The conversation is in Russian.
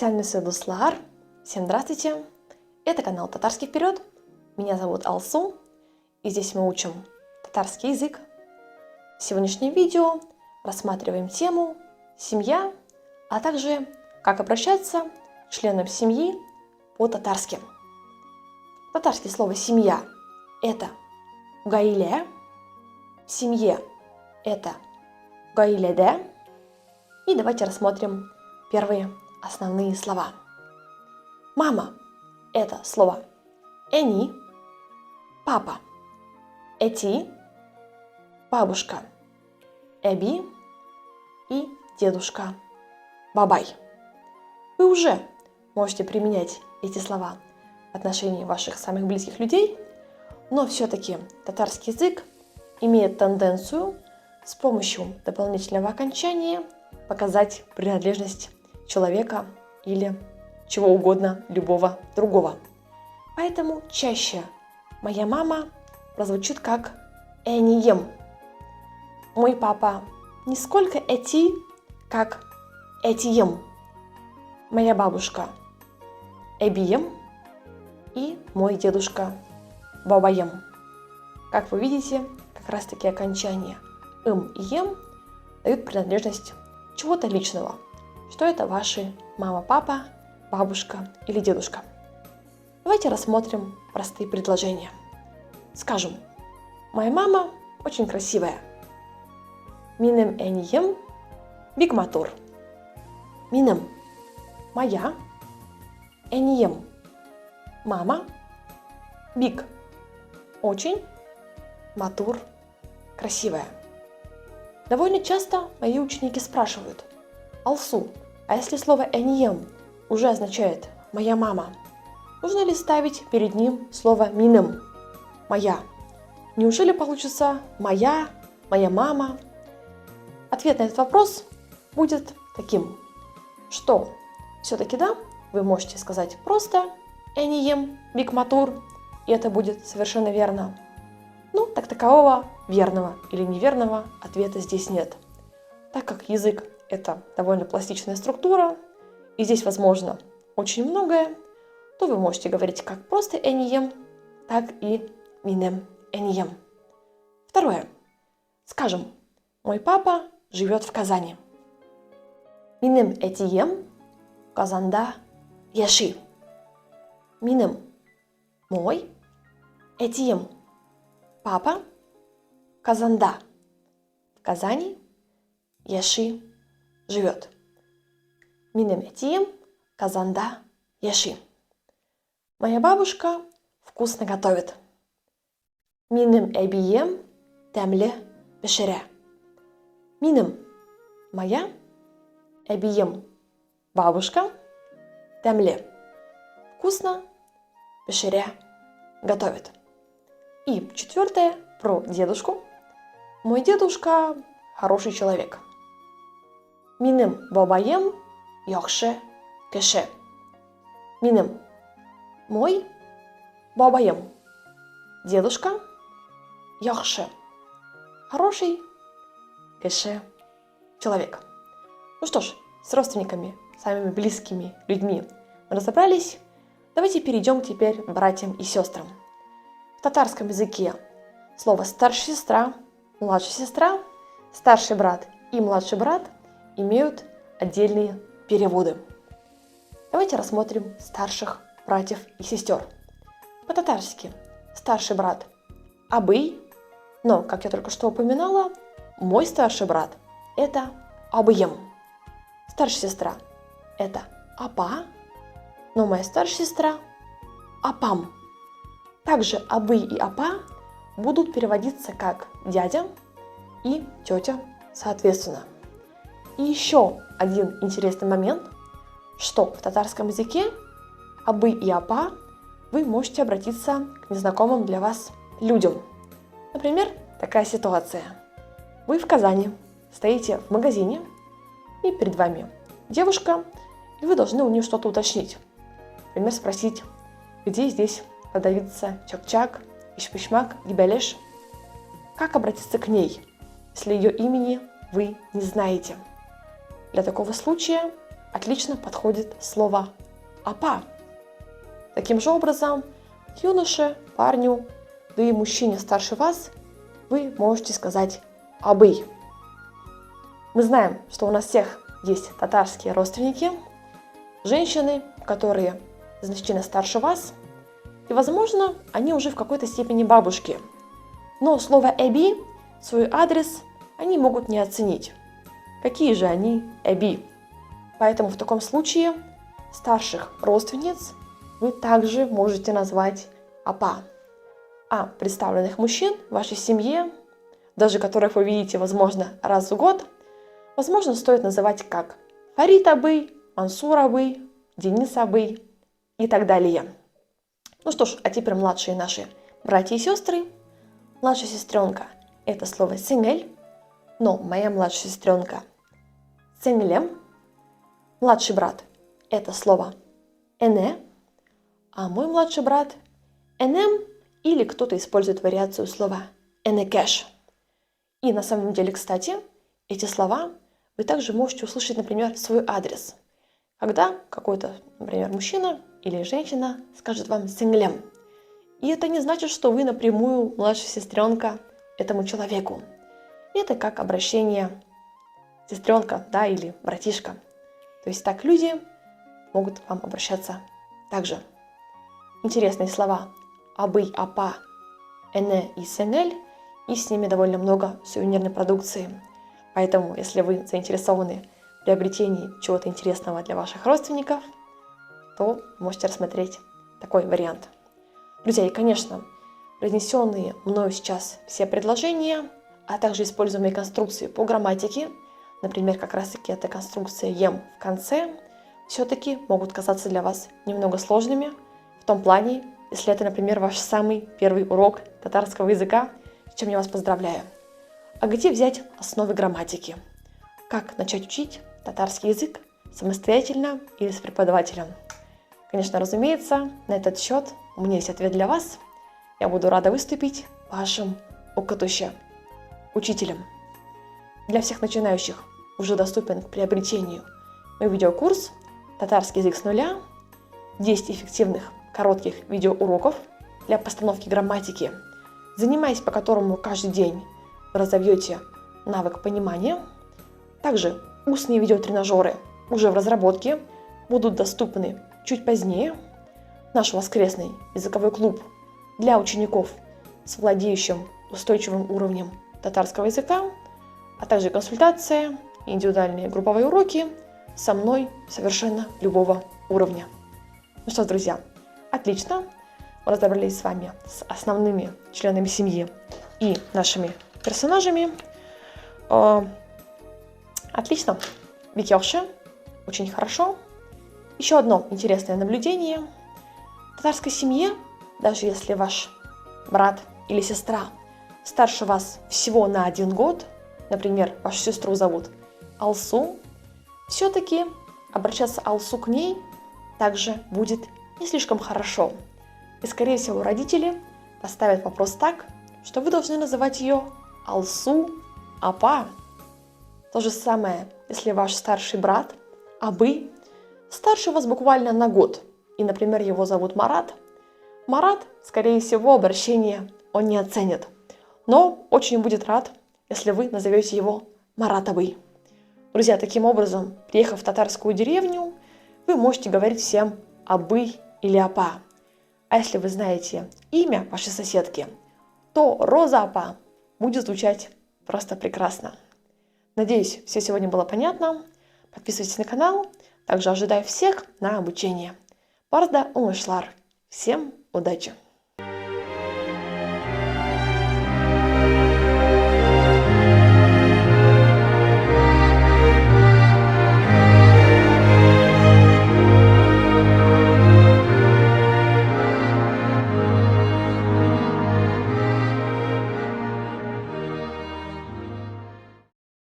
Специальный Седуслар. Всем здравствуйте! Это канал Татарский вперед. Меня зовут Алсу, и здесь мы учим татарский язык. В сегодняшнем видео рассматриваем тему «Семья», а также как обращаться к членам семьи по-татарски. Татарское слово «семья» – это «гаиле», в семье – это «гаиледе». И давайте рассмотрим первые основные слова. Мама – это слово «эни», папа – «эти», бабушка – «эби» и дедушка – «бабай». Вы уже можете применять эти слова в отношении ваших самых близких людей, но все-таки татарский язык имеет тенденцию с помощью дополнительного окончания показать принадлежность человека или чего угодно, любого другого. Поэтому чаще моя мама прозвучит как «энием». Мой папа нисколько «эти», как «этием». Моя бабушка «эбием» и мой дедушка «бабаем». Как вы видите, как раз таки окончания «ым» и «ем» дают принадлежность чего-то личного, что это ваши мама, папа, бабушка или дедушка. Давайте рассмотрим простые предложения. Скажем, моя мама очень красивая. Минем энием биг матур. Минем моя, энием мама, биг очень, матур красивая. Довольно часто мои ученики спрашивают: Алсу, а если слово «энием» уже означает «моя мама», нужно ли ставить перед ним слово «минем» – «моя»? Неужели получится «моя», «моя мама»? Ответ на этот вопрос будет таким, что все-таки да, вы можете сказать просто «энием биг матур», и это будет совершенно верно. Ну, так такового верного или неверного ответа здесь нет. Так как язык – это довольно пластичная структура, и здесь возможно очень многое, то вы можете говорить как просто «энием», так и «минем энием». Второе. Скажем, мой папа живет в Казани. Минем этием Казанда яши. Минем мой, этием папа, Казанда в Казани, яши живет. Минем этием Казанда яши. Моя бабушка вкусно готовит. Минем эбием темле пешере. Минем моя, эбием бабушка, темле вкусно, пешере готовит. И четвертое про дедушку. Мой дедушка хороший человек. Минем бабаем яхше кеше. Минем мой бабаем дедушка яхше хороший кеше человек. Ну что ж, с родственниками, самыми близкими людьми мы разобрались. Давайте перейдем теперь к братьям и сестрам. В татарском языке слово старшая сестра, младшая сестра, старший брат и младший брат имеют отдельные переводы. Давайте рассмотрим старших братьев и сестер. По-татарски старший брат абый, но, как я только что упоминала, мой старший брат – это абыем. Старшая сестра – это апа, но моя старшая сестра – апам. Также абы и апа будут переводиться как дядя и тетя соответственно. И еще один интересный момент, что в татарском языке абы и апа вы можете обратиться к незнакомым для вас людям. Например, такая ситуация. Вы в Казани, стоите в магазине, и перед вами девушка, и вы должны у нее что-то уточнить. Например, спросить, где здесь продавится чак-чак, иш-пишмак, гибелеш. Как обратиться к ней, если ее имени вы не знаете? Для такого случая отлично подходит слово «апа». Таким же образом, юноше, парню, да и мужчине старше вас вы можете сказать «абый». Мы знаем, что у нас всех есть татарские родственники, женщины, которые значительно старше вас, и, возможно, они уже в какой-то степени бабушки. Но слово «эби» в свой адрес они могут не оценить. Какие же они эби? Поэтому в таком случае старших родственниц вы также можете назвать апа. А представленных мужчин в вашей семье, даже которых вы видите, возможно, раз в год, возможно, стоит называть как Фарид абый, Мансур абый, Денис абый и так далее. Ну что ж, а теперь младшие наши братья и сестры. Младшая сестренка – это слово «сингель», но моя младшая сестренка – «синглем». Младший брат – это слово «эне», а мой младший брат – «энем», или кто-то использует вариацию слова «энекеш». И на самом деле, кстати, эти слова вы также можете услышать, например, в свой адрес, когда какой-то, например, мужчина или женщина скажет вам «синглем». И это не значит, что вы напрямую младшая сестренка этому человеку. Это как обращение сестренка, да, или братишка. То есть так люди могут к вам обращаться также. Интересные слова «абый», «апа», «эне» и «сенель», и с ними довольно много сувенирной продукции. Поэтому, если вы заинтересованы в приобретении чего-то интересного для ваших родственников, то можете рассмотреть такой вариант. Друзья, и, конечно, произнесенные мною сейчас все предложения, а также используемые конструкции по грамматике, например, как раз-таки эта конструкция «ем» в конце, все-таки могут казаться для вас немного сложными в том плане, если это, например, ваш самый первый урок татарского языка, с чем я вас поздравляю. А где взять основы грамматики? Как начать учить татарский язык самостоятельно или с преподавателем? Конечно, разумеется, на этот счет у меня есть ответ для вас. Я буду рада выступить вашим окутуще, учителем. Для всех начинающих уже доступен к приобретению мой видеокурс «Татарский язык с нуля», 10 эффективных коротких видеоуроков для постановки грамматики, занимаясь по которому каждый день вы разовьете навык понимания. Также устные видеотренажеры уже в разработке будут доступны чуть позднее. Наш воскресный языковой клуб для учеников с владеющим устойчивым уровнем татарского языка, а также консультация и индивидуальные групповые уроки со мной совершенно любого уровня. Ну что ж, друзья, отлично. Мы разобрались с вами с основными членами семьи и нашими персонажами. Отлично. Викёше. Очень хорошо. Еще одно интересное наблюдение. В татарской семье, даже если ваш брат или сестра старше вас всего на 1 год, например, вашу сестру зовут Алсу, все-таки обращаться Алсу к ней также будет не слишком хорошо. И, скорее всего, родители поставят вопрос так, что вы должны называть ее Алсу апа. То же самое, если ваш старший брат абы старше вас буквально на год, и, например, его зовут Марат. Марат, скорее всего, обращение он не оценит, но очень будет рад, если вы назовете его Маратовый. Друзья, таким образом, приехав в татарскую деревню, вы можете говорить всем абы или апа. А если вы знаете имя вашей соседки, то Роза апа будет звучать просто прекрасно. Надеюсь, все сегодня было понятно. Подписывайтесь на канал. Также ожидаю всех на обучение. Барда умышлар. Всем удачи!